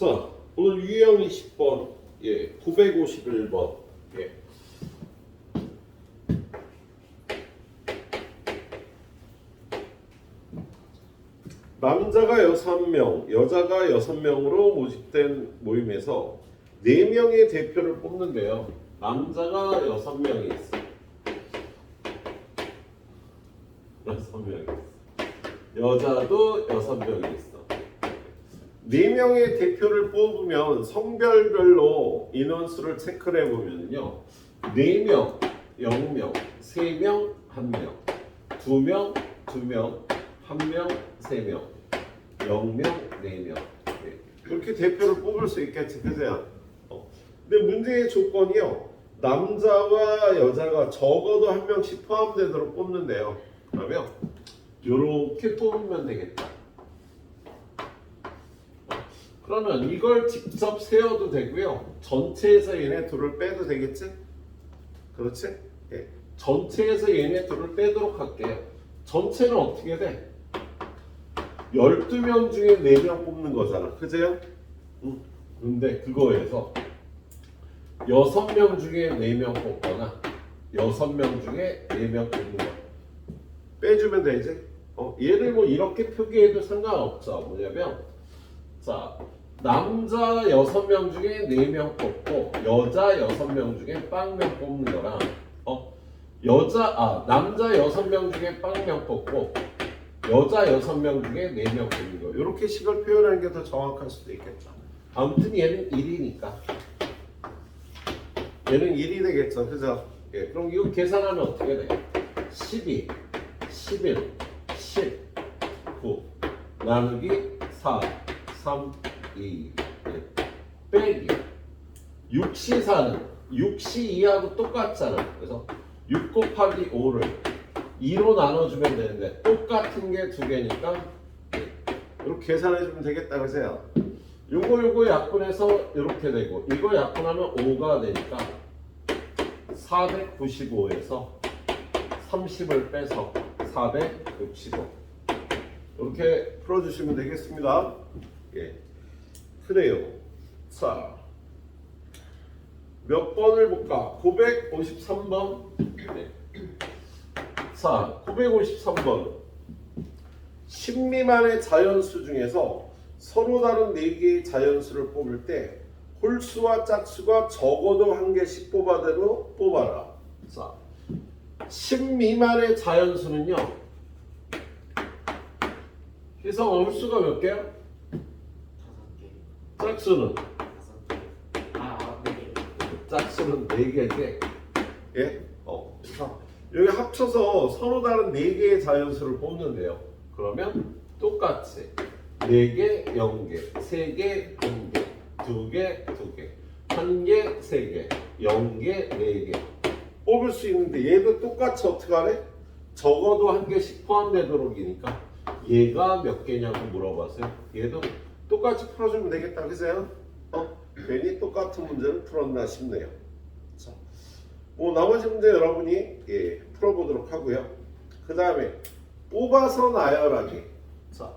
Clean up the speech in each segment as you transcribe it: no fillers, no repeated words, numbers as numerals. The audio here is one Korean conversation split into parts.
자, 오늘 유형 20번, 951번. 남자가 6명, 여자가 6명으로 모집된 모임에서 4명의 대표를 뽑는데요. 남자가 6명이 있어. 6명이 있어. 여자도 6명이 있어. 4명의 대표를 뽑으면 성별별로 인원수를 체크를 해보면요. 4명, 0명, 3명, 1명, 2명, 2명, 1명, 3명, 0명, 4명. 그렇게 대표를 뽑을 수 있겠지, 그죠? 근데 문제의 조건이요. 남자와 여자가 적어도 1명씩 포함되도록 뽑는데요. 그러면 이렇게 뽑으면 되겠다. 그러면 이걸 직접 세워도 되고요. 전체에서 얘네 둘을 빼도 되겠지? 그렇지? 예. 전체에서 얘네 둘을 빼도록 할게요. 전체는 어떻게 돼? 12명 중에 4명 뽑는 거잖아. 그죠? 근데 그거에서 6명 중에 4명 뽑거나 6명 중에 4명 뽑는 거 빼주면 되지? 얘를 뭐 이렇게 표기해도 상관없죠. 뭐냐면 자, 남자 6명 중에 4명 뽑고 여자 6명 중에 빵명 뽑는 거랑 남자 6명 중에 빵명 뽑고 여자 6명 중에 4명 뽑는 거 이렇게 식을 표현하는 게 더 정확할 수도 있겠다. 아무튼 얘는 1이니까 얘는 1이 되겠죠. 그죠? 예, 그럼 이거 계산하면 어떻게 돼? 12, 11, 10, 9 나누기 4 3, 2, 1 빼기 6시4는 6시2하고 똑같잖아. 그래서 6 곱하기 5를 2로 나눠주면 되는데 똑같은 게 두 개니까 이렇게 계산해주면 되겠다. 그래서 요거 약분해서 이렇게 되고 이거 약분하면 5가 되니까 495에서 30을 빼서 465 이렇게 풀어주시면 되겠습니다. 예, 그래요. 자, 몇 번을 볼까? 953번. 네. 자, 953번. 10 미만의 자연수 중에서 서로 다른 4개의 자연수를 뽑을 때 홀수와 짝수가 적어도 1개씩 뽑아라. 자, 10 미만의 자연수는요. 희성, 홀수가 몇 개야? 5개. 짝수는? 4개. 짝수는 4개인데, 예? 여기 합쳐서 서로 다른 4개의 자연수를 뽑는데요. 그러면 똑같이 4개, 0개, 3개, 1개, 2개, 2개, 1개, 3개, 0개, 4개 뽑을 수 있는데 얘도 똑같이 어떻게 하래? 적어도 1개씩 포함되도록이니까 얘가 몇 개냐고 물어봤어요. 얘도 똑같이 풀어주면 되겠다. 그죠? 괜히 똑같은 문제를 풀었나 싶네요. 자, 뭐 나머지 문제 여러분이 풀어보도록 하고요. 그 다음에 뽑아서 나열하기. 자,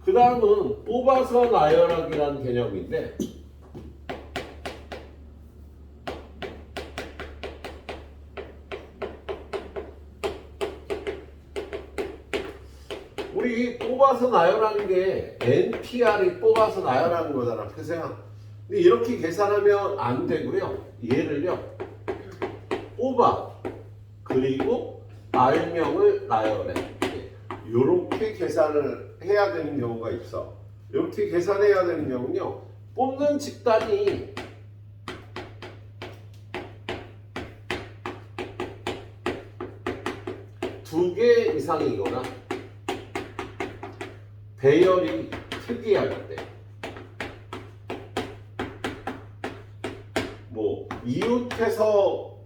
그 다음은 뽑아서 나열하기라는 개념인데 우리 뽑아서 나열하는 게 NPR이 뽑아서 나열하는 거잖아. 그죠? 근데 이렇게 계산하면 안 되고요. 얘를요. 뽑아 그리고 R명을 나열해. 이렇게 계산을 해야 되는 경우가 있어. 이렇게 계산해야 되는 경우는요. 뽑는 집단이 두 개 이상이거나 배열이 특이할 때 뭐 이웃해서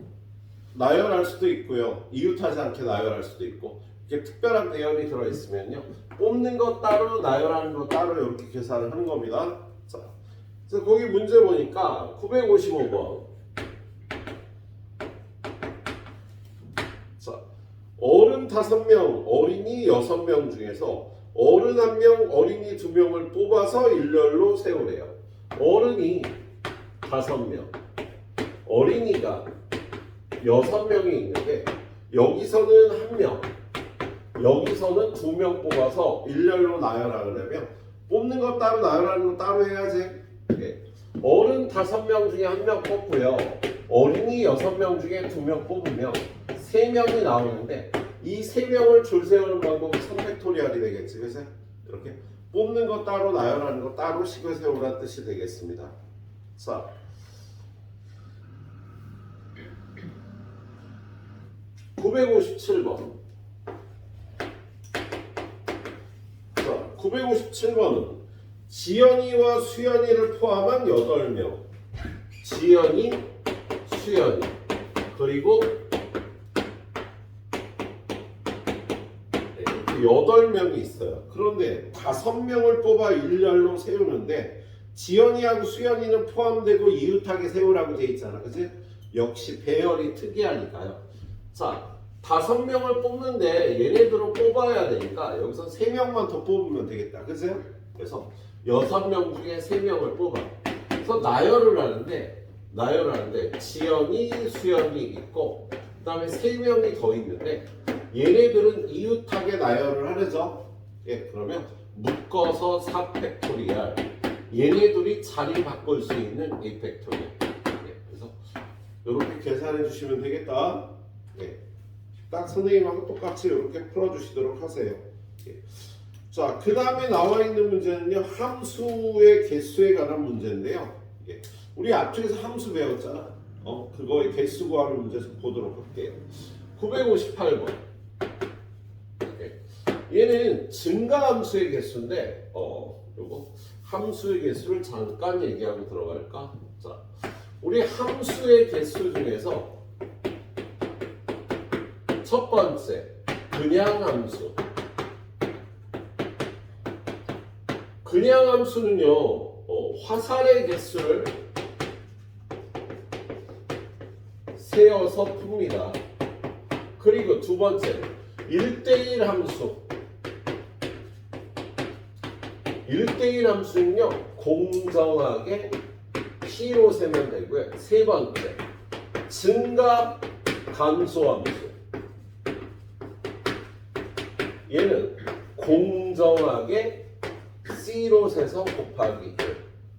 나열할 수도 있고요. 이웃하지 않게 나열할 수도 있고 이렇게 특별한 배열이 들어있으면요. 뽑는 거 따로 나열하는 거 따로 이렇게 계산을 하는 겁니다. 자, 그래서 거기 문제 보니까 955번 자, 어른 5명, 어린이 6명 중에서 어른 1명, 어린이 2명을 뽑아서 일렬로 세우래요. 어른이 5명, 어린이가 6명이 있는데 여기서는 1명, 여기서는 2명 뽑아서 일렬로 나열하 그러면 뽑는 거 따로 나열하는 거 따로 해야지. 네. 어른 5명 중에 1명 뽑고요. 어린이 6명 중에 2명 뽑으면 3명이 나오는데 이 3명을 줄 세우는 방법은 3팩토리얼이 되겠지. 그래서 이렇게 뽑는 거 따로 나열하는 거 따로 식을 세우라는 뜻이 되겠습니다. 자, 957번. 자, 957번은 지연이와 수연이를 포함한 8명. 지연이, 수연이, 그리고 8명이 있어요. 그런데 5명을 뽑아 일렬로 세우는데 지연이하고 수연이는 포함되고 이웃하게 세우라고 돼 있잖아. 그치? 역시 배열이 특이하니까요. 자, 5명을 뽑는데 얘네들을 뽑아야 되니까 여기서 3명만 더 뽑으면 되겠다. 그치? 그래서 6명 중에 3명을 뽑아. 그래서 나열을 하는데 지연이, 수연이 있고 그 다음에 3명이 더 있는데 얘네들은 이웃하게 나열을 하려죠. 예, 그러면 묶어서 4팩토리얼. 얘네들이 자리 바꿀 수 있는 2팩토리얼. 예, 그래서 이렇게 계산해 주시면 되겠다. 예, 딱 선생님하고 똑같이 이렇게 풀어주시도록 하세요. 예. 자, 그 다음에 나와 있는 문제는요, 함수의 개수에 관한 문제인데요. 예, 우리 앞쪽에서 함수 배웠잖아. 그거의 개수 구하는 문제 좀 보도록 할게요. 958번. 얘는 증가함수의 개수인데 요거 함수의 개수를 잠깐 얘기하고 들어갈까? 자, 우리 함수의 개수 중에서 첫 번째 그냥 함수. 그냥 함수는요 화살의 개수를 세어서 풉니다. 그리고 두 번째는 1대1 함수. 1대1 함수는요 공정하게 P로 세면 되고요. 세 번째 증가 감소 함수. 얘는 공정하게 C로 세서 곱하기.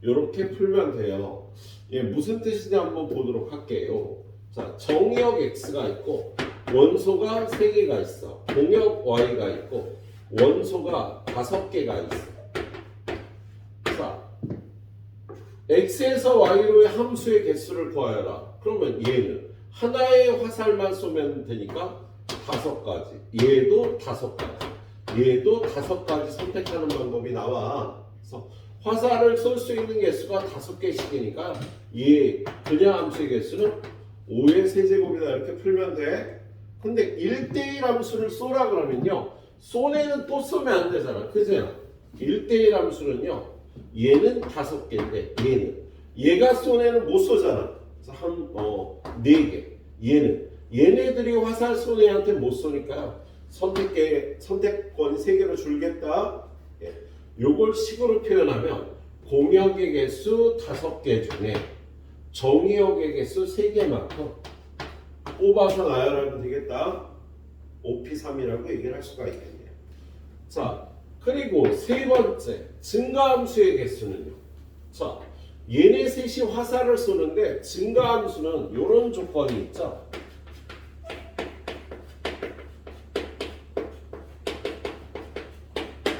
이렇게 풀면 돼요. 얘 무슨 뜻인지 한번 보도록 할게요. 자, 정의역 X가 있고 원소가 3개가 있어. 공역 Y가 있고 원소가 5개가 있어. 자, X에서 Y로의 함수의 개수를 구하여라. 그러면 얘는 하나의 화살만 쏘면 되니까 5가지. 얘도 5가지. 얘도 5가지 선택하는 방법이 나와. 그래서 화살을 쏠 수 있는 개수가 5개씩이니까 얘 그냥 함수의 개수는 5의 세제곱이다. 이렇게 풀면 돼. 근데 1대1 함수를 쏘라 그러면요 쏘내는 또 쏘면 안 되잖아. 그죠? 1대1 함수는요 얘는 5개인데 얘가 쏘내는 못 쏘잖아. 그래서 4개. 얘네들이 화살 쏘내한테 못 쏘니까 선택권이 3개로 줄겠다. 예. 요걸 식으로 표현하면 공역의 개수 5개 중에 정의역의 개수 3개만큼 뽑아서 나열하면 되겠다. OP3이라고 얘기를 할 수가 있겠네요. 자, 그리고 세 번째 증가함수의 개수는요. 자, 얘네 셋이 화살을 쏘는데 증가함수는 이런 조건이 있죠.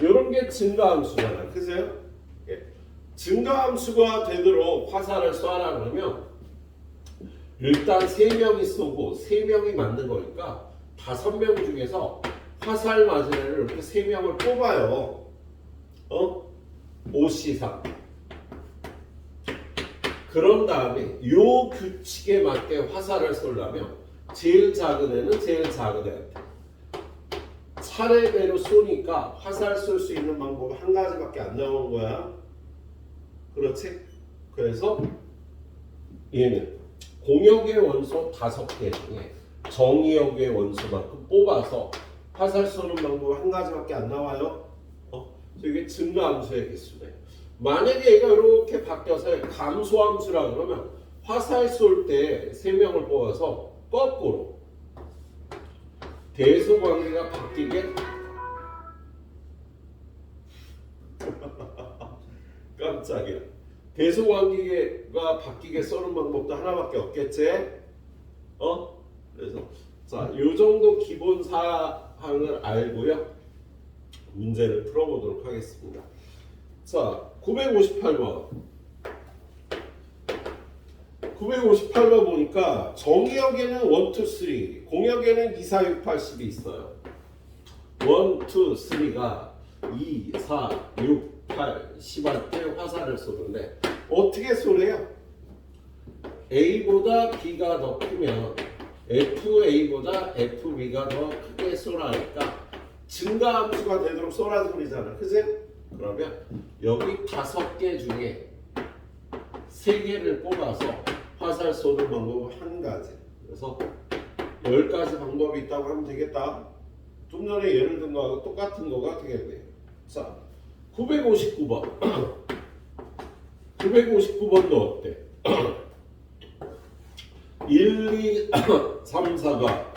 이런 게 증가함수잖아요. 그죠? 예. 증가함수가 되도록 화살을 쏴라 그러면 일단 3명이 쏘고 3명이 만든 거니까 5명 중에서 화살 맞은 애를 이렇게 3명을 뽑아요. OC3. 그런 다음에 요 규칙에 맞게 화살을 쏘려면 제일 작은 애는 제일 작은 애한테 차례대로 쏘니까 화살 쏠 수 있는 방법이 한 가지밖에 안 나오는 거야. 그렇지? 그래서 얘는 공역의 원소 5개 중에 정의역의 원소만큼 뽑아서 화살 쏘는 방법이 한 가지밖에 안 나와요. 이게 증가함수의 개수네. 만약에 얘가 이렇게 바뀌어서 감소함수라 그러면 화살 쏠 때 3명을 뽑아서 거꾸로 대소관계가 바뀌게 깜짝이야. 대소관계가 바뀌게 써는 방법도 하나밖에 없겠지? 그래서 자, 요 정도 기본 사항을 알고요. 문제를 풀어보도록 하겠습니다. 자, 958번. 958번 보니까 정의역에는 1, 2, 3, 공역에는 2, 4, 6, 8, 10이 있어요. 1, 2, 3가 2, 4, 6, 8, 10한테 화살을 쏘는데 어떻게 쏘래요? A보다 B가 더 크면 FA보다 FB가 더 크게 쏘라니까 증가함수가 되도록 쏘라는 소리잖아. 그치? 그러면 여기 5개 중에 3개를 뽑아서 화살 쏘는 방법은 한 가지. 그래서 10가지 방법이 있다고 하면 되겠다. 좀 전에 예를 든 거하고 똑같은 거가 되겠네요. 자, 959번. 959번도 어때? 1, 2, 3, 4가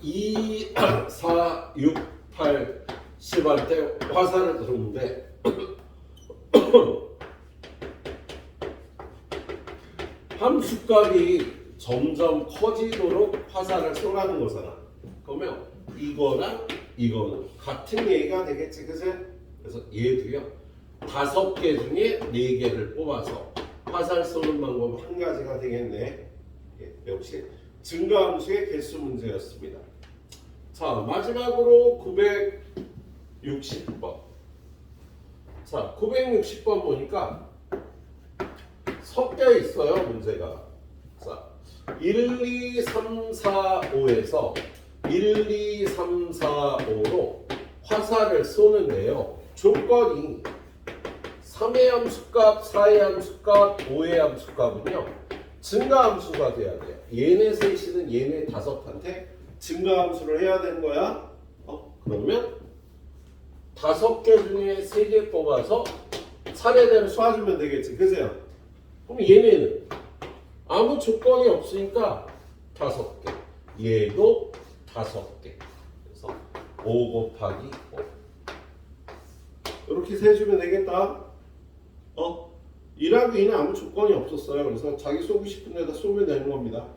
2, 4, 6, 8, 10 할 때 화살을 들었는데 함수값이 점점 커지도록 화살을 쏘라는 거잖아. 그러면 이거랑 이거는 같은 얘기가 되겠지, 그치? 그래서 얘도요 5개 중에 4개를 뽑아서 화살 쏘는 방법 한 가지가 되겠네. 역시 증가함수의 개수 문제였습니다. 자, 마지막으로 960번. 자, 960번 보니까 섞여 있어요, 문제가. 자, 1, 2, 3, 4, 5에서 1, 2, 3, 4, 5로 화살을 쏘는데요. 조건이 3의 함수값, 4의 함수값, 5의 함수값은요 증가함수가 돼야 돼요. 얘네 셋이든 얘네 5한테 증가함수를 해야 되는 거야. 그러면 5개 중에 3개 뽑아서 차례대로 쏴주면 되겠지, 그죠? 그럼 얘네는 아무 조건이 없으니까 5개, 얘도 5개. 그래서 5 곱하기 5 이렇게 세주면 되겠다. 이라고 얘는 아무 조건이 없었어요. 그래서 자기 쏘고 싶은 데다 쏘면 되는 겁니다.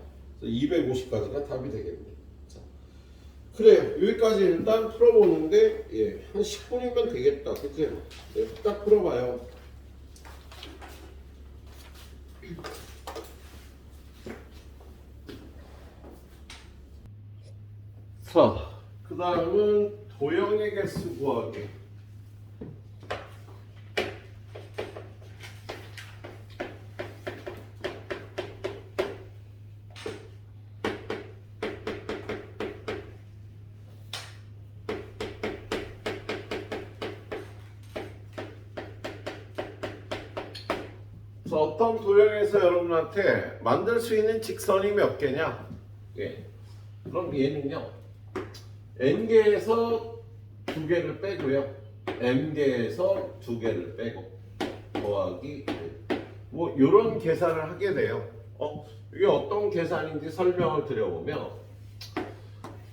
250까지가 답이 되겠네. 자, 그래요. 여기까지 일단 풀어보는데 한 10분이면 되겠다. 그치? 딱 풀어봐요. 자, 그 다음은 도형의 개수 구하기. 자, 어떤 도형에서 여러분한테 만들 수 있는 직선이 몇 개냐? 그럼 얘는요 n개에서 2개를 빼고요 m개에서 2개를 빼고 더하기 뭐 이런 계산을 하게 돼요. 이게 어떤 계산인지 설명을 드려보면,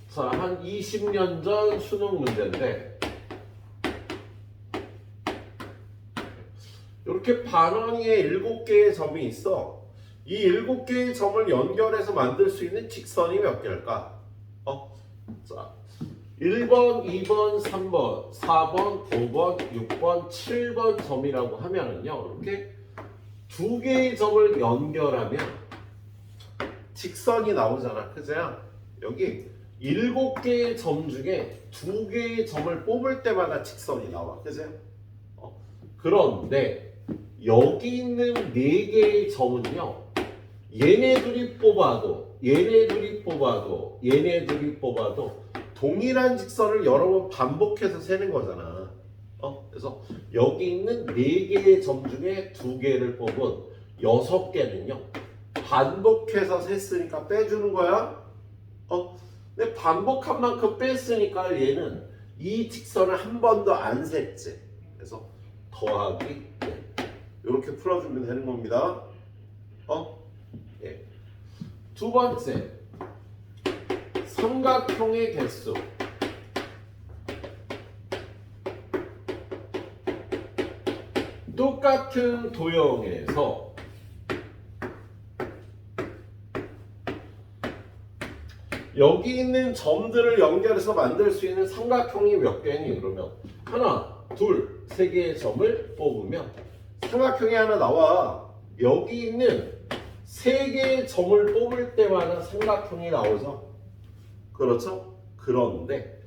자, 한 20년 전 수능 문제인데 이렇게 반원위에 7개의 점이 있어. 이 7개의 점을 연결해서 만들 수 있는 직선이 몇 개일까? 자, 1번, 2번, 3번, 4번, 5번, 6번, 7번 점이라고 하면은요, 이렇게 2개의 점을 연결하면 직선이 나오잖아. 그죠? 여기 7개의 점 중에 2개의 점을 뽑을 때마다 직선이 나와. 그죠? 그런데 여기 있는 4개의 점은요 얘네들이 뽑아도 동일한 직선을 여러 번 반복해서 세는 거잖아. 그래서 여기 있는 4개의 점 중에 2개를 뽑은 6개는요 반복해서 셌으니까 빼주는 거야. 근데 반복한 만큼 뺐으니까 얘는 이 직선을 한 번도 안 셌지. 그래서 더하기 이렇게 풀어주면 되는 겁니다. 예. 두 번째, 삼각형의 개수. 똑같은 도형에서 여기 있는 점들을 연결해서 만들 수 있는 삼각형이 몇 개니? 그러면 하나, 둘, 세 개의 점을 뽑으면 삼각형이 하나 나와. 여기 있는 세 개의 점을 뽑을 때마다 삼각형이 나오죠. 그렇죠? 그런데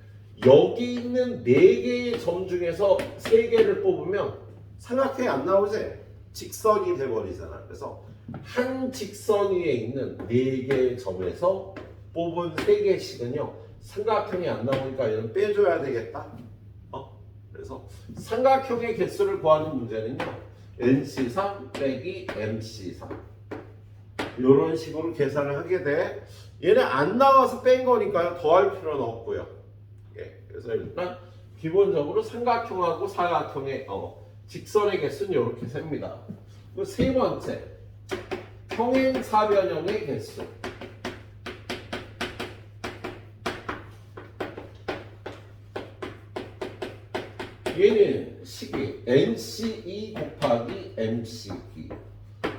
여기 있는 네 개의 점 중에서 세 개를 뽑으면 삼각형이 안 나오지? 직선이 돼버리잖아. 그래서 한 직선 위에 있는 네 개의 점에서 뽑은 세 개씩은요 삼각형이 안 나오니까 얘는 빼줘야 되겠다. 그래서 삼각형의 개수를 구하는 문제는요 NC3 빼기 MC3 이런 식으로 계산을 하게 돼. 얘는 안 나와서 뺀 거니까요 더할 필요는 없고요. 예, 그래서 일단 기본적으로 삼각형하고 사각형의 직선의 개수는 이렇게 셉니다. 세 번째, 평행사변형의 개수. 얘는 식이 NC2 곱하기 MC2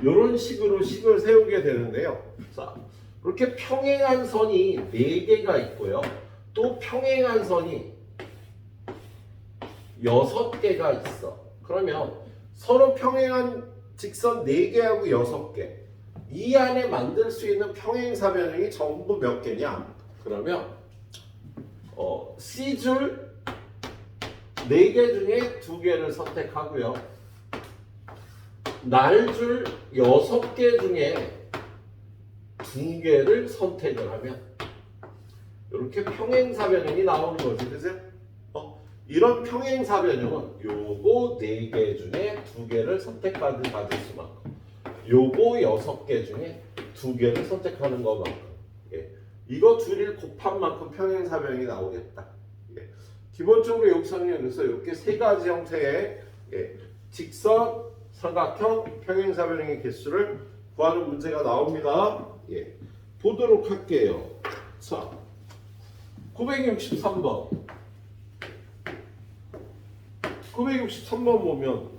이런 식으로 식을 세우게 되는데요. 자, 이렇게 평행한 선이 4개가 있고요. 또 평행한 선이 6개가 있어. 그러면 서로 평행한 직선 4개하고 6개 이 안에 만들 수 있는 평행사변형이 전부 몇 개냐? 그러면 C줄 4개 중에 2개를 선택하고요. 날줄 6개 중에 2개를 선택을 하면 이렇게 평행사변형이 나오는 거지. 그죠? 이런 평행사변형은 요거 4개 중에 2개를 받을 수만큼 요거 6개 중에 2개를 선택하는 것만큼 이거 둘을 곱한 만큼 평행사변형이 나오겠다. 기본적으로 여기서는 그래서 이렇게 세 가지 형태의 직선, 삼각형, 평행사변형의 개수를 구하는 문제가 나옵니다. 보도록 할게요. 자, 963번. 963번 보면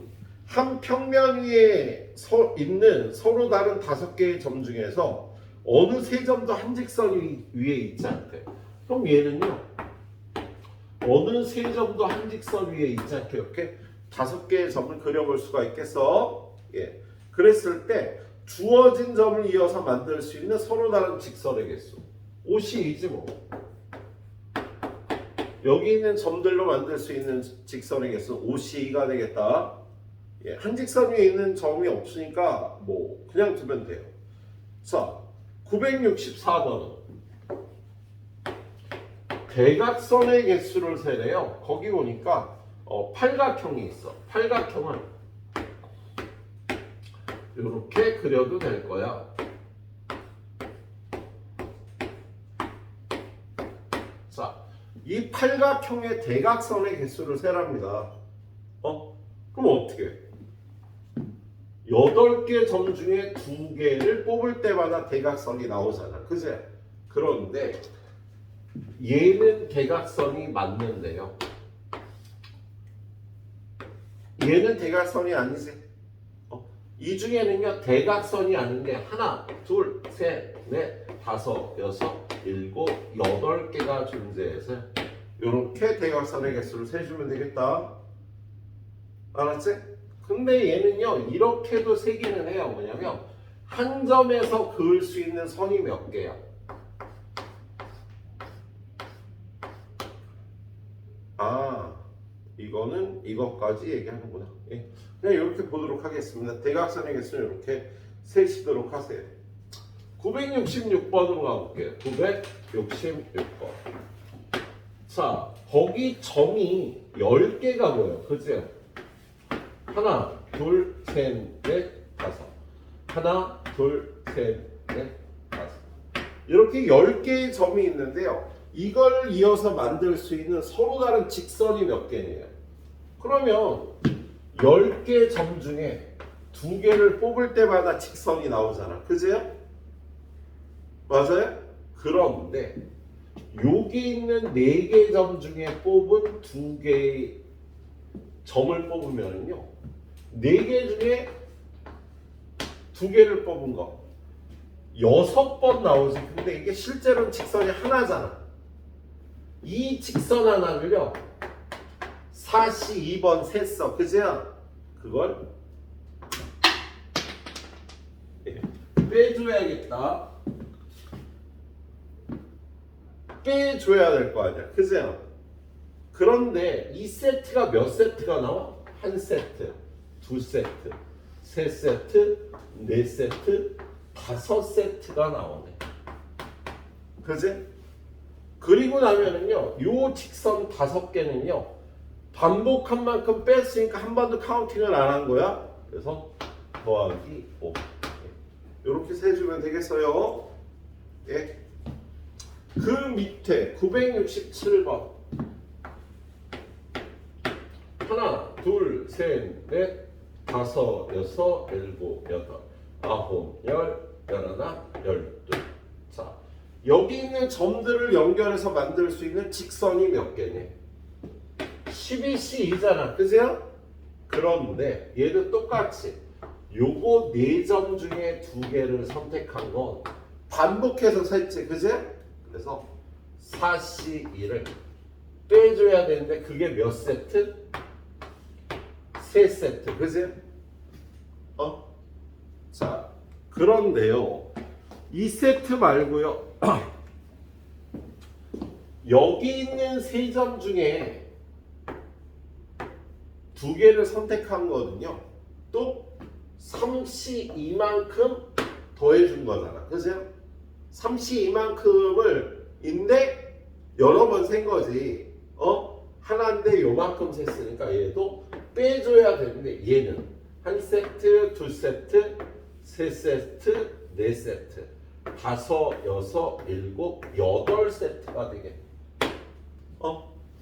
한 평면 위에 있는 서로 다른 5개의 점 중에서 어느 세 점도 한 직선 위에 있지 않대. 그럼 얘는요. 어느 세 점도 한 직선 위에 있지 않게 이렇게 5개의 점을 그려볼 수가 있겠어? 그랬을 때 주어진 점을 이어서 만들 수 있는 서로 다른 직선의 개수 52지 뭐. 여기 있는 점들로 만들 수 있는 직선의 개수 52가 되겠다. 한 직선 위에 있는 점이 없으니까 뭐 그냥 두면 돼요. 자, 964번은 대각선의 개수를 세래요. 거기 보니까 팔각형이 있어. 팔각형은 이렇게 그려도 될 거야. 자, 이 팔각형의 대각선의 개수를 세랍니다. 그럼 어떻게 해? 8개 점 중에 2개를 뽑을 때마다 대각선이 나오잖아. 그지? 그런데 얘는 대각선이 맞는데요. 얘는 대각선이 아니지. 이 중에는요 대각선이 아닌 게 하나, 둘, 셋, 넷, 다섯, 여섯, 일곱, 8개가 존재해서 이렇게 대각선의 개수를 세주면 되겠다. 알았지? 근데 얘는요 이렇게도 세기는 해요. 뭐냐면 한 점에서 그을 수 있는 선이 몇 개야? 이거는 이것까지 얘기하는구나. 그냥 이렇게 보도록 하겠습니다. 대각선의 개수는 이렇게 세시도록 하세요. 966번으로 가볼게요. 966번. 자, 거기 점이 10개가 보여. 그죠? 하나, 둘, 셋, 넷, 다섯. 하나, 둘, 셋, 넷, 다섯. 이렇게 10개의 점이 있는데요. 이걸 이어서 만들 수 있는 서로 다른 직선이 몇 개냐? 그러면 10개 점 중에 2개를 뽑을 때마다 직선이 나오잖아. 그죠? 맞아요? 그런데 여기 있는 4개 점 중에 뽑은 2개의 점을 뽑으면요, 4개 중에 2개를 뽑은 거 6번 나오지. 근데 이게 실제로는 직선이 하나잖아. 이 직선 하나를요 4시 2번 셌어. 그죠? 그걸 빼줘야겠다. 빼줘야 될 거 아니야. 그죠? 그런데 이 세트가 몇 세트가 나와? 한 세트, 두 세트, 세 세트, 네 세트, 5세트가 나오네. 그지? 그리고 나면은요, 요 직선 5개는요, 반복한 만큼 뺐으니까 한 번도 카운팅을 안 한 거야. 그래서 더하기 5. 이렇게 세주면 되겠어요. 예. 그 밑에 967번. 하나, 둘, 셋, 넷, 다섯, 여섯, 일곱, 여덟, 아홉, 열, 열하나, 열둘. 자, 여기 있는 점들을 연결해서 만들 수 있는 직선이 몇 개니? 12C2잖아. 그죠? 그런데 얘도 똑같이 요거 4점 중에 2개를 선택한 건 반복해서 셌지. 그지? 그래서 4C2를 빼줘야 되는데 그게 몇 세트? 3세트. 그지? 자, 그런데요, 이 세트 말고요 여기 있는 3점 중에 2개를 선택한 거는요 또 3C 이만큼 더해준 거잖아. 그죠? 3C 이만큼을 인데 여러 번 센 거지. 하나인데 요만큼 셌으니까 얘도 빼줘야 되는데 얘는 한 세트, 두 세트, 세 세트, 네 세트, 5, 6, 7, 8세트가 되게.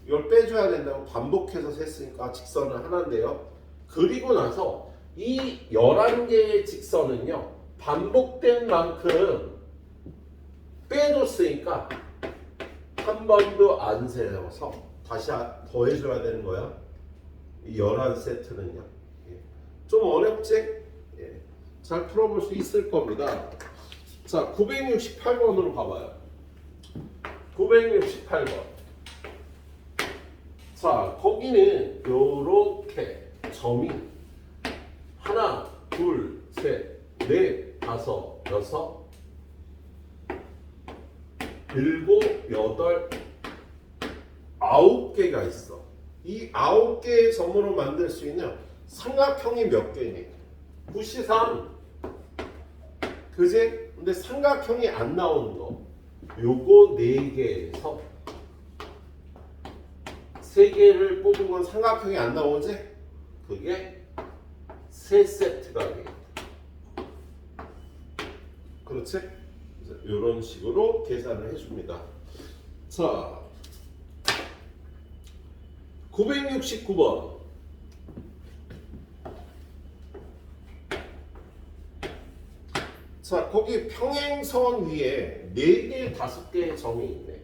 이걸 빼줘야 된다고 반복해서 셌으니까 직선은 하나인데요. 그리고 나서 이 11개의 직선은요 반복된 만큼 빼줬으니까 한 번도 안 세워서 다시 더해줘야 되는 거야. 이 11세트는요. 좀 어렵지? 잘 풀어볼 수 있을 겁니다. 자, 968번으로 가봐요. 968번. 자, 거기는 요렇게 점이 하나, 둘, 셋, 넷, 다섯, 여섯, 일곱, 여덟, 9개가 있어. 이 9개의 점으로 만들 수 있는 삼각형이 몇 개니? 9C3. 그지? 근데 삼각형이 안 나오는 거 요거 4개에서 3개를 뽑은 건 삼각형이 안 나오지? 그게 3세트가 되겠다. 그렇지? 이런 식으로 계산을 해줍니다. 자, 969번. 자, 거기 평행선 위에 4개, 5개의 점이 있네.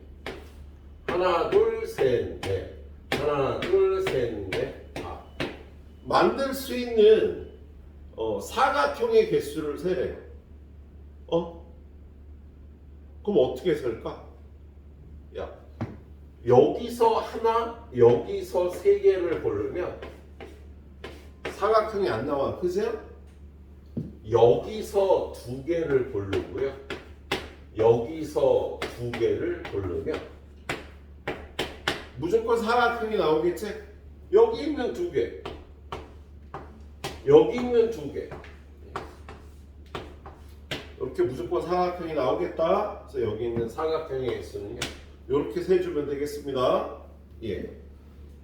하나, 둘, 셋, 넷. 하나, 둘, 셋, 넷. 만들 수 있는 사각형의 개수를 세래요. 그럼 어떻게 셀까? 야, 여기서 하나, 여기서 3개를 고르면 사각형이 안 나와. 그죠? 여기서 2개를 고르고요. 여기서 2개를 고르면 무조건 사각형이 나오겠지? 여기 있는 2개, 여기 있는 2개. 이렇게 무조건 사각형이 나오겠다. 그래서 여기 있는 사각형의 개수는요 이렇게 세주면 되겠습니다. 예.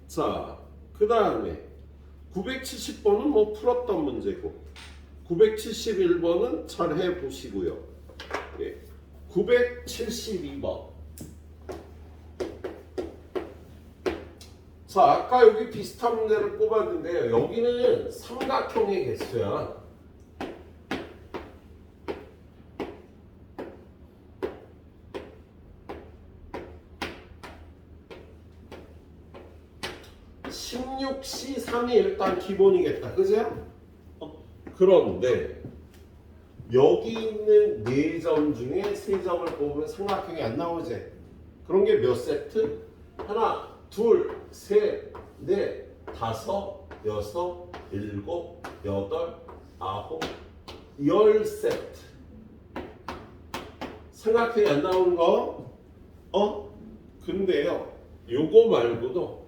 자, 그 다음에 970번은 뭐 풀었던 문제고 971번은 잘 해보시고요. 예. 972번. 자, 아까 여기 비슷한 문제를 뽑았는데요. 여기는 삼각형의 개수야. (16C3) 이 일단 기본이겠다. 그죠? 그런데 여기 있는 4점 중에 3점을 뽑으면 삼각형이 안 나오지. 그런 게 몇 세트? 하나, 둘, 셋, 넷, 다섯, 여섯, 일곱, 여덟, 아홉, 10세트. 삼각형이 안 나오는 거? 근데요, 요거 말고도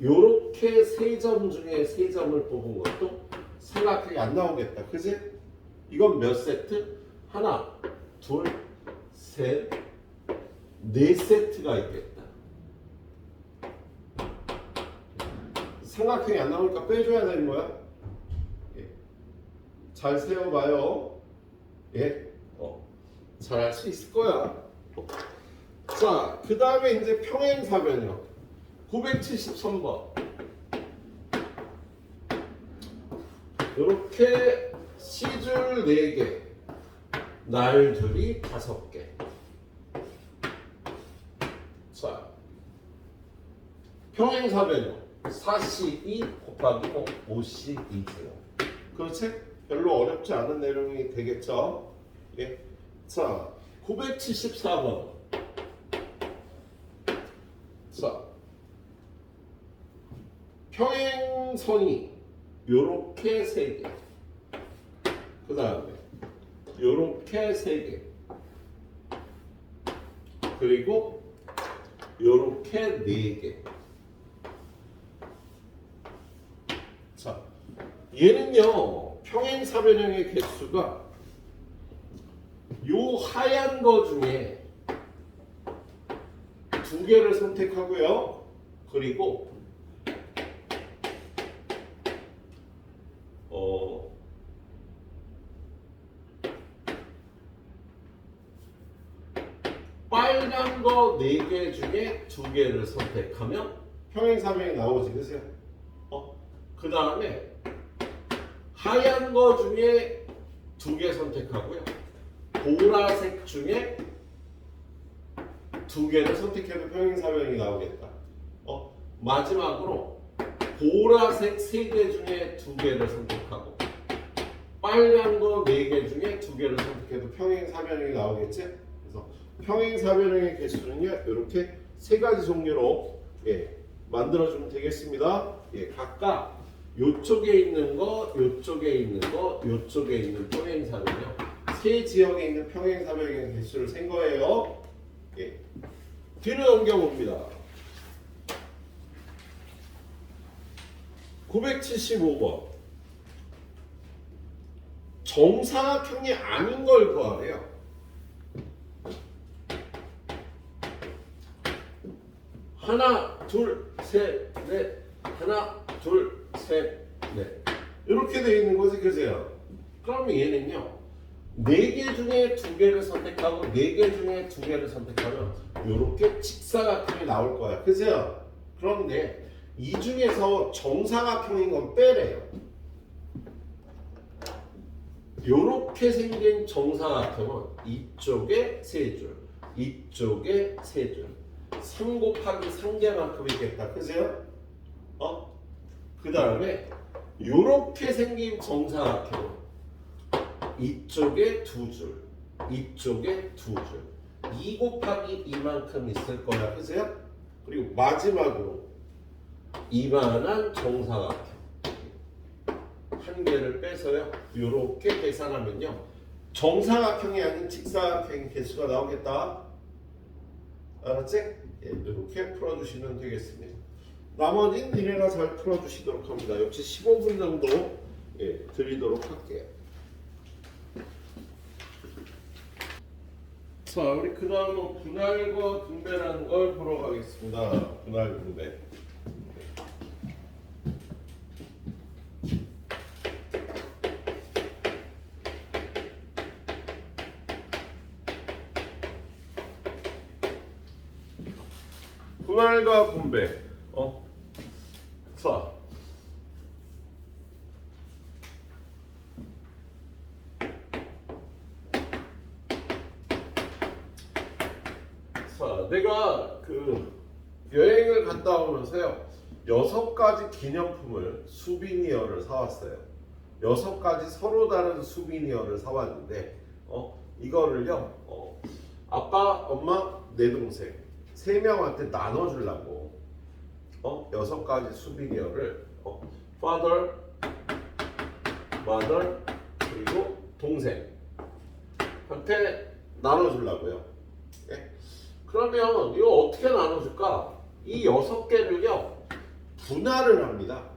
요렇게 3점 중에 3점을 뽑은 것도 삼각형이 안 나오겠다. 그지? 이건 몇 세트? 하나, 둘, 셋, 4세트가 있겠다. 삼각형이 안 나오니까 빼줘야 되는 거야. 예. 잘 세워봐요. 예? 잘 할 수 있을 거야. 자, 그 다음에 이제 평행사변형 973번. 이렇게 C줄 4개, 날줄이 5개. 자, 평행사변형 4C2 곱하기 5C2제요. 그렇지? 별로 어렵지 않은 내용이 되겠죠? 예. 자, 974번. 자, 평행선이 요렇게 3개. 그 다음에 요렇게 3개. 그리고 요렇게 4개. 자, 얘는요, 평행사변형의 개수가 요 하얀 거 중에 2개를 선택하고요. 그리고 빨간 거 4개 중에 2개를 선택하면 평행사변이 나오지. 그죠? 그 다음에 하얀 거 중에 2개 선택하고요. 보라색 중에 2개를 선택해도 평행사변이 나오겠다. 마지막으로 보라색 3개 중에 2개를 선택하고 빨간 거 4개 중에 2개를 선택해도 평행사변형이 나오겠지? 그래서 평행사변형의 개수는요, 이렇게 3가지 종류로 만들어주면 되겠습니다. 각각 요쪽에 있는 거, 요쪽에 있는 거, 요쪽에 있는 평행사변형, 3지역에 있는 평행사변형의 개수를 센 거예요. 뒤로 넘겨봅니다. 975번. 정사각형이 아닌 걸 구하래요. 하나, 둘, 셋, 넷. 하나, 둘, 셋, 넷. 이렇게 되어 있는 거지, 그죠? 그럼 얘는요, 4개 중에 2개를 선택하고 4개 중에 2개를 선택하면 이렇게 직사각형이 나올 거야. 그죠? 그런데 이 중에서 정사각형인 건 빼래요. 이렇게 생긴 정사각형은 이쪽에 3줄, 이쪽에 3줄. 3 곱하기 3개만큼 있겠다. 그죠? 그 다음에 이렇게 생긴 정사각형은 이쪽에 2줄, 이쪽에 2줄. 2 곱하기 2만큼 있을 거야. 그죠? 그리고 마지막으로 이만한 정사각형 한 개를 빼서요. 이렇게 계산하면요, 정사각형이 아닌 직사각형의 개수가 나오겠다. 알았지? 이렇게 풀어주시면 되겠습니다. 나머지는 니네가 잘 풀어주시도록 합니다. 역시 15분 정도 드리도록 할게요. 자, 우리 그 다음은 분할과 분배라는 걸 보러 가겠습니다. 분할 분배. 분할과 분배. 자, 내가 그 여행을 갔다 오면서요 6가지 기념품을 수비니어를 사왔어요. 6가지 서로 다른 수비니어를 사왔는데 이거를요 아빠, 엄마, 내 동생 3명한테 나눠주려고 6가지 수비니어를 father, mother 그리고 동생한테 나눠주려고요. 예? 그러면 이거 어떻게 나눠줄까? 이 6개를요 분할을 합니다.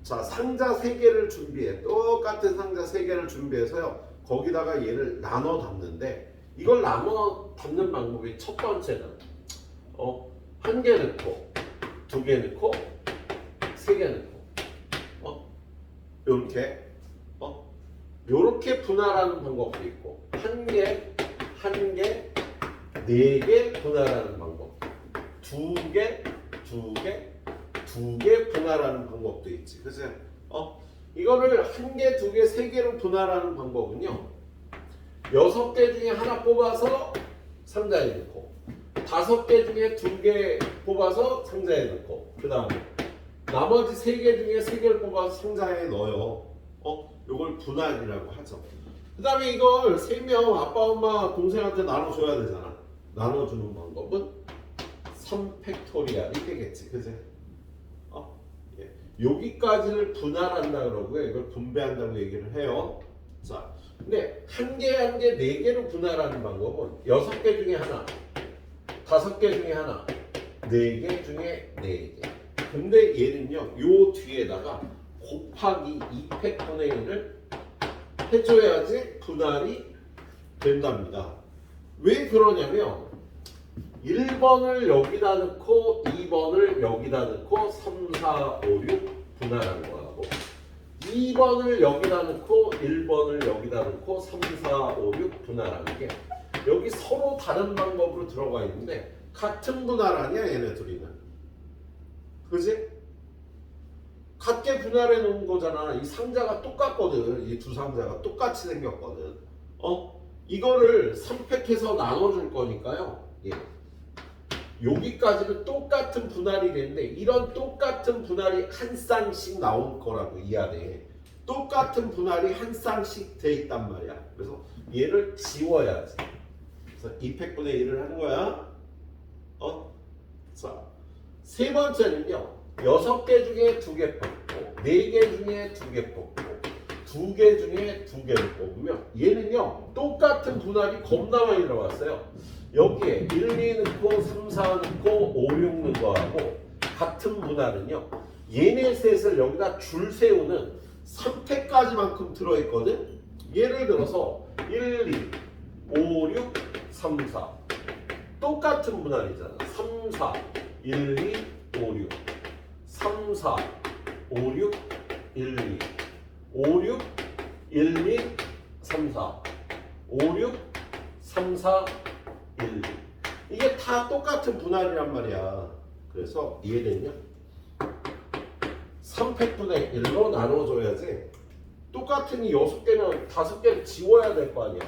자, 상자 3개를 준비해. 똑같은 상자 3개를 준비해서요 거기다가 얘를 나눠 담는데 이걸 나눠 담는 방법이 첫 번째는 1개 넣고 2개 넣고 3개 넣고 요렇게 분할하는 방법도 있고 1개 4개 분할하는 방법 2개 분할하는 방법도 있지. 그래서 이거를 1개, 2개, 3개로 분할하는 방법은요 6개 중에 하나 뽑아서 상자에 넣고 5개 중에 2개 뽑아서 상자에 넣고 그 다음에 나머지 3개 중에 3개를 뽑아서 상자에 넣어요. 요걸 분할이라고 하죠. 그 다음에 이걸 3명 아빠, 엄마, 동생한테 나눠줘야 되잖아. 나눠주는 방법은 3팩토리얼이 되겠지. 그치? 예. 여기까지를 분할한다 그러고요. 이걸 분배한다고 얘기를 해요. 자, 근데 1개, 4개로 분할하는 방법은 6개 중에 하나, 5개 중에 하나, 4개 중에 4개. 근데 얘는요, 요 뒤에다가 곱하기 2팩분의 1을 해줘야지 분할이 된답니다. 왜 그러냐면 1번을 여기다 넣고 2번을 여기다 넣고 3, 4, 5, 6 분할하는 거하고 2번을 여기다 넣고 1번을 여기다 넣고 3, 4, 5, 6 분할하는 게 여기 서로 다른 방법으로 들어가 있는데 같은 분할 아니야 얘네 둘이는. 그지? 같게 분할해 놓은 거잖아. 이 상자가 똑같거든. 이 두 상자가 똑같이 생겼거든. 이거를 3팩해서 나눠줄 거니까요. 예. 여기까지는 똑같은 분할이 되는데 이런 똑같은 분할이 한 쌍씩 나올 거라고 이해하네. 똑같은 분할이 한 쌍씩 돼 있단 말이야. 그래서 얘를 지워야지. 그래서 2팩분의 1을 하는 거야. 자, 세 번째는요. 6개 중에 2개 뽑고 4개 중에 2개 뽑고 2개 중에 2개를 뽑으면 얘는요 똑같은 분할이 겁나 많이 들어갔어요. 여기에 1, 2 넣고 3, 4 넣고 5, 6 넣은 거하고 같은 분할은요 얘네 셋을 여기다 줄 세우는 3팩까지만큼 들어있거든. 예를 들어서 1, 2, 5, 6, 3, 4 똑같은 분할이잖아. 3, 4, 1, 2, 5, 6 3, 4, 5, 6, 1, 2 5, 6, 1, 2, 3, 4 5, 6, 3, 4, 1, 2 이게 다 똑같은 분할이란 말이야. 그래서 얘는요 3팩분의 1로 나눠줘야지 똑같은 이 6개는 5개를 지워야 될 거 아니야.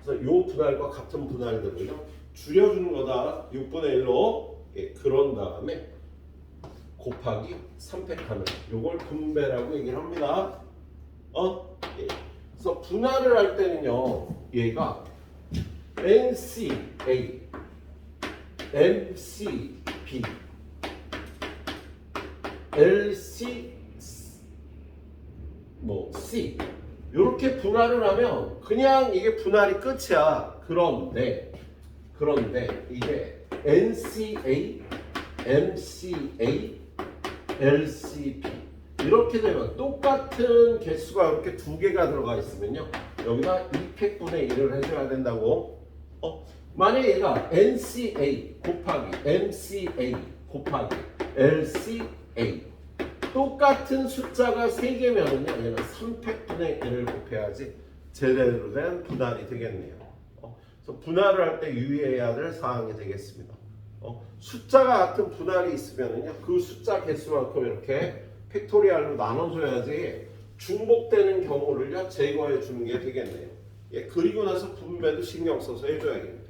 그래서 요 분할과 같은 분할들을요 줄여주는 거다. 6분의 1로 그런 다음에 곱하기 3팩하는 요걸 분배라고 얘기를 합니다. 예. 그래서 분할을 할 때는요 얘가 NCA, MCB, LC C 이렇게 분할을 하면 그냥 이게 분할이 끝이야. 그런데 이게 NCA, MCA, LCP 이렇게 되면 똑같은 개수가 이렇게 2개가 들어가 있으면요 여기다 2팩분의 1을 해줘야 된다고. 만약에 얘가 NCA 곱하기 MCA 곱하기 LCA 똑같은 숫자가 3개면은요 얘는 3팩분의 1을 곱해야지 제대로 된 분할이 되겠네요. 그래서 분할을 할 때 유의해야 될 사항이 되겠습니다. 숫자가 같은 분할이 있으면은요, 그 숫자 개수만큼 이렇게 팩토리얼로 나눠줘야지 중복되는 경우를요 제거해 주는 게 되겠네요. 예, 그리고 나서 분배도 신경 써서 해줘야겠네요.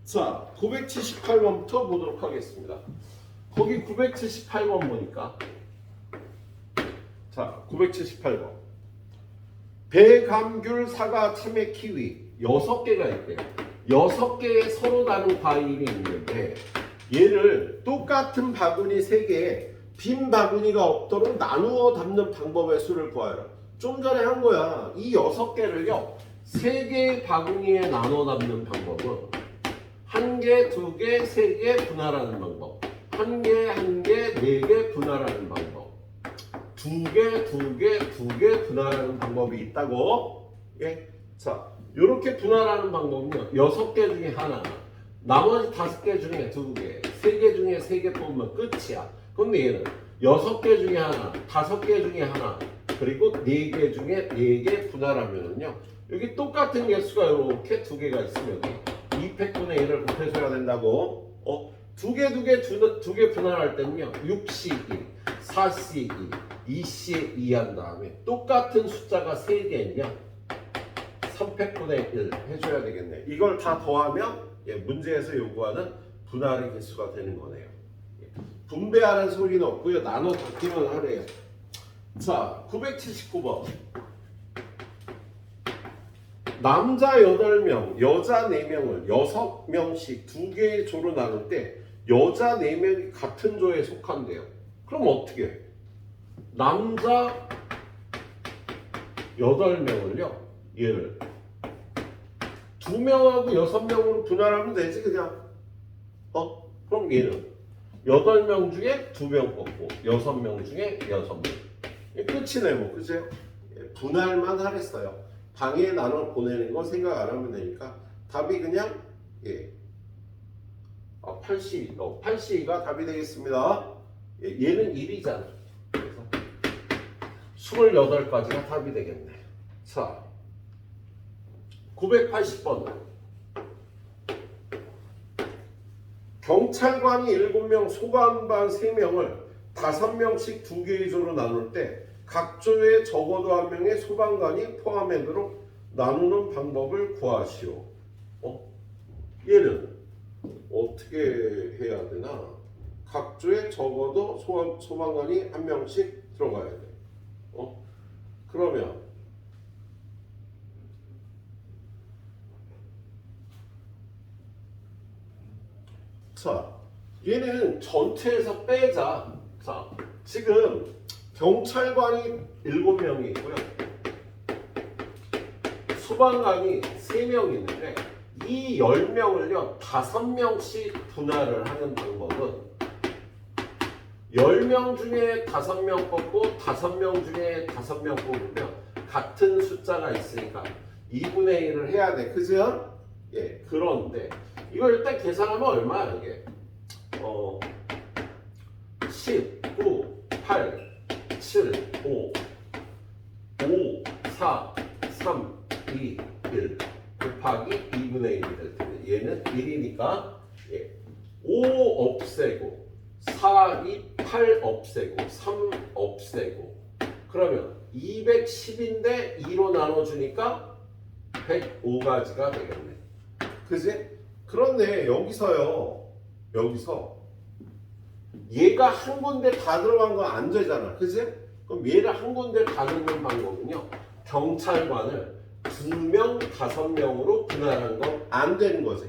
자, 978번부터 보도록 하겠습니다. 거기 978번 보니까, 자, 978번. 배, 감, 귤, 사과, 참외, 키위 6개가 있대요. 6개의 서로 다른 과일이 있는데 얘를 똑같은 바구니 3개에 빈 바구니가 없도록 나누어 담는 방법의 수를 구하라. 좀 전에 한 거야. 이 6개를요 3개의 바구니에 나눠 담는 방법은 1개, 2개, 3개 분할하는 방법, 1개, 1개, 4개 분할하는 방법, 2개, 2개, 2개 분할하는 방법이 있다고. 예? 자, 이렇게 분할하는 방법은요 6개 중에 하나, 나머지 5개 중에 2개, 3개 중에 3개 뽑으면 끝이야. 근데 얘는 6개 중에 하나, 5개 중에 하나, 그리고 4개 중에 4개 분할하면은요 여기 똑같은 개수가 이렇게 2개가 있으면 2팩분의 1을 곱해줘야 된다고. 2개 분할할 때는요 6C2, 4C2, 2C2 한 다음에 똑같은 숫자가 3개냐 3팩분의 1 해줘야 되겠네. 이걸 다 더하면 문제에서 요구하는 분할의 개수가 되는 거네요. 분배하라는 소리는 없고요. 나눠 갖기만 하래요. 자, 979번. 남자 8명, 여자 4명을 6명씩 2개의 조로 나눌 때 여자 4명이 같은 조에 속한대요. 그럼 어떻게 해? 남자 8명을요. 얘를 2명하고 6명으로 분할하면 되지 그냥. 그럼 얘는 8명 중에 2명 뽑고 6명 중에 6명. 끝이네 뭐. 그죠? 분할만 하랬어요. 방에 나눠 보내는 거 생각 안 하면 되니까 답이 그냥 8C가 답이 되겠습니다. 얘는 1이잖아. 그래서 28가지가 답이 되겠네. 자, 980번. 경찰관이 7명, 소방관 3명을 5명씩 2개의 조로 나눌 때 각 조에 적어도 1명의 소방관이 포함되도록 나누는 방법을 구하시오. 얘는 어떻게 해야 되나? 각 조에 적어도 소방관이 1명씩 들어가야 돼. 그러면 자, 얘는 전체에서 빼자. 자, 지금 경찰관이 7명이 있고요. 소방관이 3명이 있는데 이 10명을요 5명씩 분할을 하는 방법은 10명 중에 5명 뽑고 5명 중에 5명 뽑으면 같은 숫자가 있으니까 2분의 1을 해야 돼. 그죠? 예, 그런데 이걸 일단 계산하면 얼마야 이게? 10, 9, 8, 7, 5, 5, 4, 3, 2, 1 곱하기 2분의 1이 될 텐데 얘는 1이니까 5 없애고 4, 2, 8 없애고 3 없애고 그러면 210인데 2로 나눠주니까 105가지가 되겠네. 그지? 그런데 여기서 얘가 한 군데 다 들어간 거 안 되잖아. 그지? 그럼 얘를 한 군데 다 넣는 방법은요. 경찰관을 2명, 5명으로 분할한 거 안 되는 거지.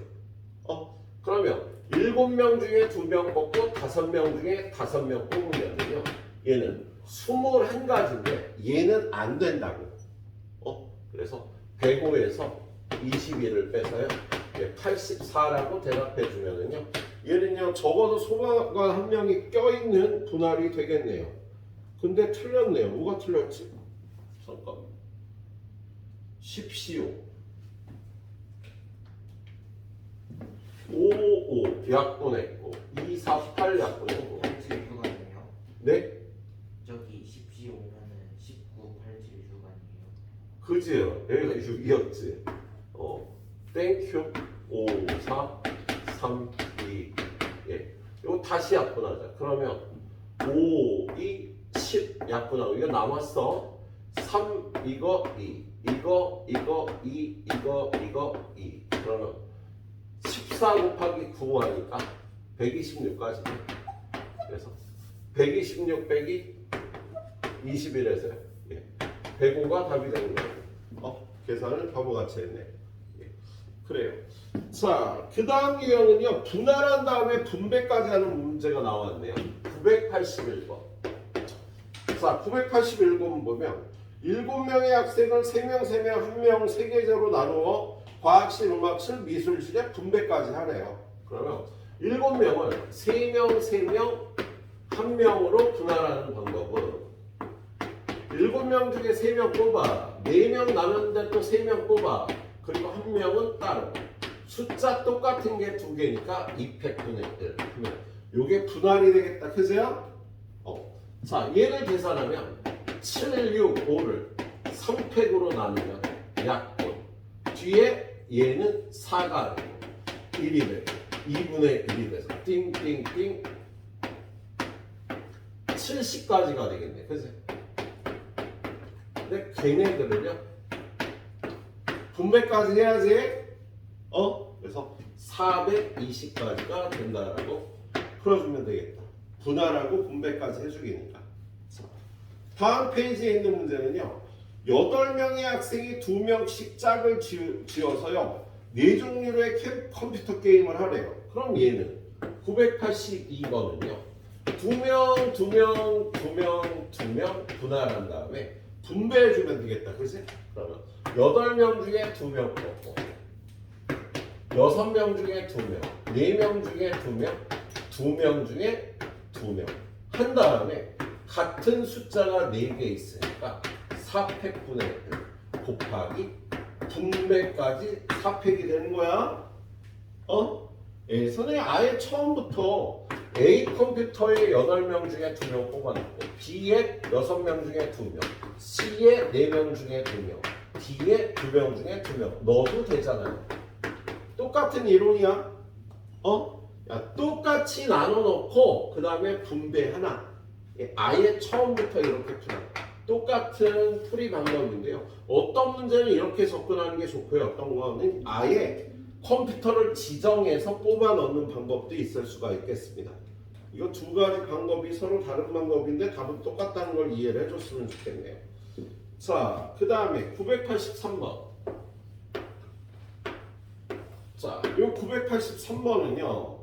그러면 7명 중에 2명 뽑고 5명 중에 5명 뽑으면요. 얘는 21가지인데 얘는 안 된다고. 그래서 105에서 21을 빼서요. 84라고 대답해 주면은요. 얘는요 적어도 소방관 1명이 껴있는 분할이 되겠네요. 근데 틀렸네요. 뭐가 틀렸지? 잠깐. 10CO 55 약분했고 248 약분했고. 87 주간이에요? 네? 저기 10시 오면은 19, 87 주간이에요. 그지요. 여기가 6이었지. 땡큐. 5, 4, 3, 2, 이거 다시 약분하자. 그러면 5, 2, 10 약분하고 이거 남았어. 3 이거 2 이거 2 이거 2 그러면 14 곱하기 9 하니까 126까지 돼. 그래서 126 빼기 21에서요. 예. 105가 답이 되는 거예요. 계산을 바보같이 했네. 예. 그래요. 자, 그 다음 유형은요. 분할한 다음에 분배까지 하는 문제가 나왔네요. 981번. 자, 981번 보면 7명의 학생을 3명, 1명, 3계절로 나누어 과학실, 음악실, 미술실에 분배까지 하래요. 그러면 7명을 3명, 1명으로 분할하는 방법은 7명 중에 3명 뽑아 4명 나눴는데 또 3명 뽑아 그리고 1명은 따로 숫자 똑같은 게 2개니까 2팩분의 1 그러면 요게 분할이 되겠다. 그죠? 자, 얘를 계산하면 7, 6, 5를 3팩으로 나누면 약분 뒤에 얘는 4가 되고 1이 되고 2분의 1이 돼서 띵띵띵 70까지가 되겠네. 그치? 근데 걔네들을요 분배까지 해야지. 그래서 420까지가 된다라고 풀어주면 되겠다. 분할하고 분배까지 해주기니까. 자, 다음 페이지에 있는 문제는요. 8명의 학생이 2명씩 짝을 지어서요. 4종류의 컴퓨터 게임을 하래요. 그럼 얘는 982번은요. 2명 분할한 다음에 분배해주면 되겠다. 그치? 그러면 8명 중에 2명 뽑고 6명 중에 2명 4명 중에 2명 2명 중에 2명 한 다음에 같은 숫자가 4개 있으니까 4팩분의 1 곱하기 분배까지 4팩이 되는 거야. 선생님 아예 처음부터 A 컴퓨터에 8명 중에 2명 뽑아놓고 B에 6명 중에 2명 C에 4명 중에 2명 D에 2명 중에 2명 넣어도 되잖아요. 똑같은 이론이야. 야, 똑같이 나눠놓고 그 다음에 분배 하나. 아예 처음부터 이렇게 풀어. 똑같은 풀이 방법인데요. 어떤 문제는 이렇게 접근하는 게 좋고요. 어떤 거는 아예 컴퓨터를 지정해서 뽑아 넣는 방법도 있을 수가 있겠습니다. 이거 두 가지 방법이 서로 다른 방법인데 답은 똑같다는 걸 이해를 해줬으면 좋겠네요. 자, 그 다음에 983번. 자, 이 983번은요.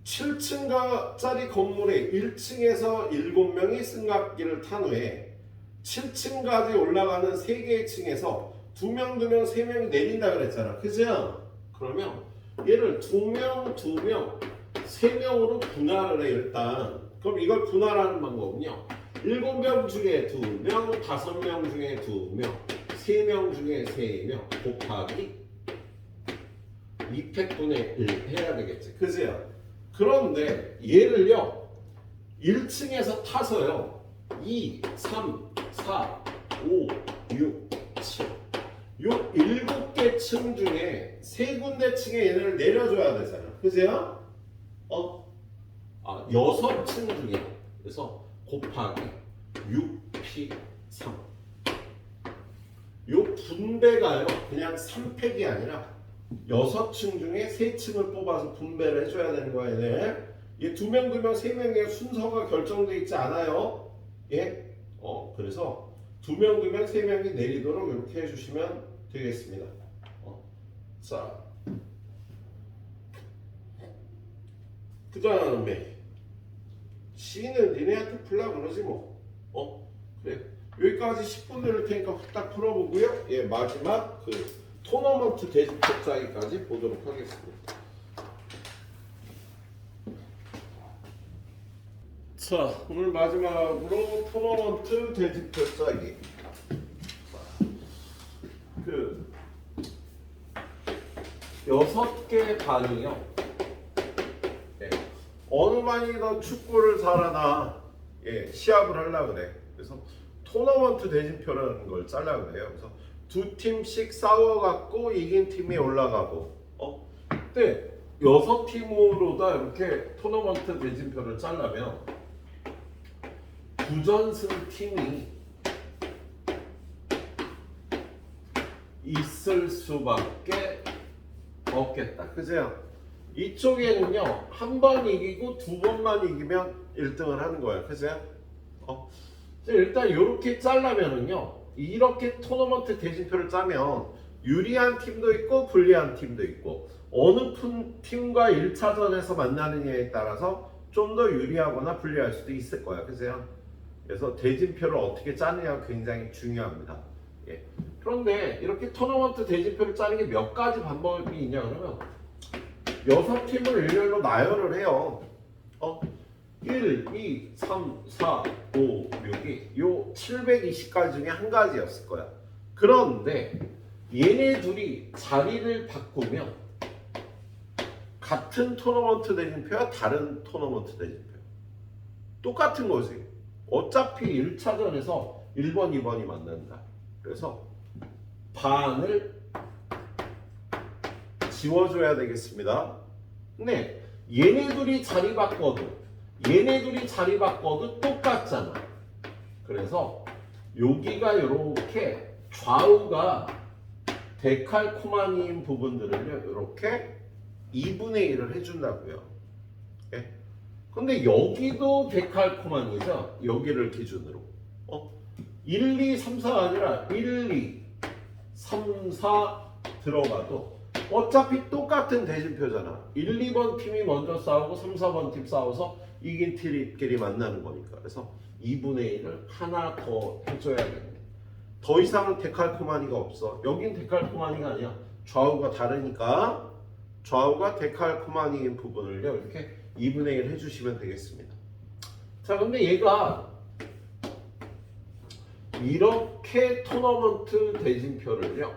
7층짜리 건물의 1층에서 7명이 승강기를 탄 후에 7층까지 올라가는 3개의 층에서 2명, 3명이 내린다 그랬잖아. 그죠? 그러면 얘를 2명, 3명으로 분할을 해 일단. 그럼 이걸 분할하는 방법은요. 7명 중에 2명, 5명 중에 2명, 3명 중에 3명 곱하기 2팩분의 1 해야 되겠지. 그죠? 그런데 얘를요 1층에서 타서요 2, 3, 4, 5, 6, 7 요 7개 층 중에 3군데 층에 얘네를 내려줘야 되잖아. 그죠? 6층 중에 그래서 곱하기 6P3 요 분배가요 그냥 3팩이 아니라 6층 중에 3층을 뽑아서 분배를 해줘야 되는 거야. 얘 2명, 3명의 순서가 결정되어 있지 않아요. 예? 그래서 2명, 3명이 내리도록 이렇게 해주시면 되겠습니다. 자, 그 다음에 C는 니네한테 풀라 그러지 뭐. 그래. 여기까지 10분 드릴 테니까 딱 풀어보고요. 예, 마지막 토너먼트 대집합짜기까지 보도록 하겠습니다. 자, 오늘 마지막으로 토너먼트 대집합짜기. 6개 반이요. 네. 어느 반이 더 축구를 잘하나 시합을 하려고 그래. 그래서 토너먼트 대진표라는 걸 짜려고 그래요. 그래서 두 팀씩 싸워갖고 이긴 팀이 올라가고. 근데 6팀으로 다 이렇게 토너먼트 대진표를 짜려면 9전승 팀이 있을 수밖에 없겠다. 그죠? 이쪽에는요, 한 번 이기고 두 번만 이기면 1등을 하는 거예요. 그죠? 일단 이렇게 짜려면은요, 이렇게 토너먼트 대진표를 짜면 유리한 팀도 있고 불리한 팀도 있고 어느 팀과 1차전에서 만나느냐에 따라서 좀 더 유리하거나 불리할 수도 있을 거예요. 그죠? 그래서 대진표를 어떻게 짜느냐가 굉장히 중요합니다. 예. 그런데 이렇게 토너먼트 대진표를 짜는 게 몇 가지 방법이 있냐 그러면 6팀을 일렬로 나열을 해요. 1, 2, 3, 4, 5, 6이 요 720가지 중에 한 가지였을 거야. 그런데 얘네 둘이 자리를 바꾸면 같은 토너먼트 대진표와 다른 토너먼트 대진표 똑같은 거지. 어차피 1차전에서 1번, 2번이 만난다. 그래서 반을 지워줘야 되겠습니다. 근데 얘네 둘이 자리 바꿔도 똑같잖아. 그래서 여기가 이렇게 좌우가 데칼코마니인 부분들은요, 이렇게 2분의 1을 해준다고요. 예? 근데 여기도 데칼코마니죠. 여기를 기준으로. 1, 2, 3, 4가 아니라 1, 2, 3, 4 들어가도 어차피 똑같은 대진표잖아. 1, 2번 팀이 먼저 싸우고 3, 4번 팀 싸워서 이긴 팀끼리 만나는 거니까. 그래서 2분의 1을 하나 더 해줘야겠네. 더 이상은 데칼코마니가 없어. 여긴 데칼코마니가 아니야. 좌우가 다르니까 좌우가 데칼코마니인 부분을요, 이렇게 2분의 1 해주시면 되겠습니다. 자, 근데 얘가 이렇게 토너먼트 대진표를요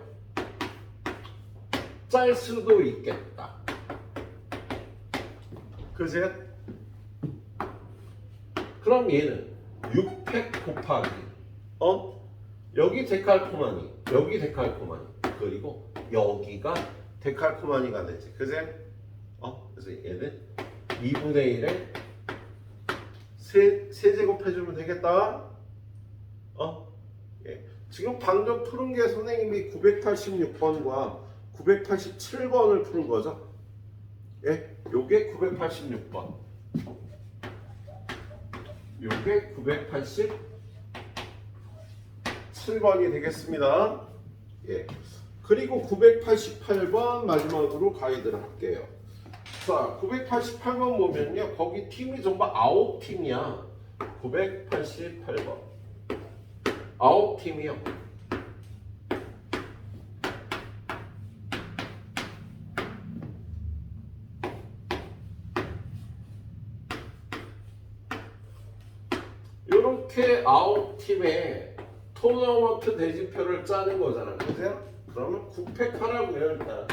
짤 수도 있겠다. 그지? 그럼 얘는 6팩 곱하기 여기 데칼코마니, 여기 데칼코마니, 그리고 여기가 데칼코마니가 되지. 그지? 그래서 얘는 2분의 1에 세제곱 해주면 되겠다. 예. 지금 방금 푸른 게 선생님이 986번과 987번을 푸는 거죠. 예, 요게 986번, 요게 987번이 되겠습니다. 예. 그리고 988번 마지막으로 가이드를 할게요. 자, 988번 보면요, 거기 팀이 전부 9팀이야. 988번. 9팀이요. 이렇게 9팀의 토너먼트 대진표를 짜는 거잖아. 그죠? 그러면 9팩 하라고요, 일단.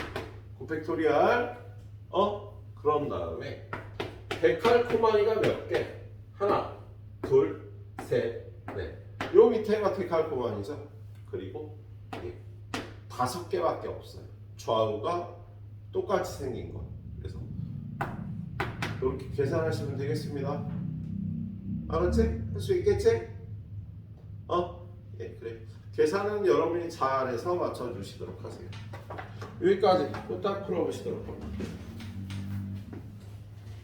9팩토리알. 그런 다음에 데칼코마니가 몇 개? 하나, 둘, 셋, 넷. 요 밑에가 데칼코마니죠. 그리고 5개밖에 없어요. 좌우가 똑같이 생긴 거. 그래서 이렇게 계산하시면 되겠습니다. 알았지? 할 수 있겠지? 예, 그래. 계산은 여러분이 잘해서 맞춰주시도록 하세요. 여기까지 또 딱 풀어보시도록 합니다.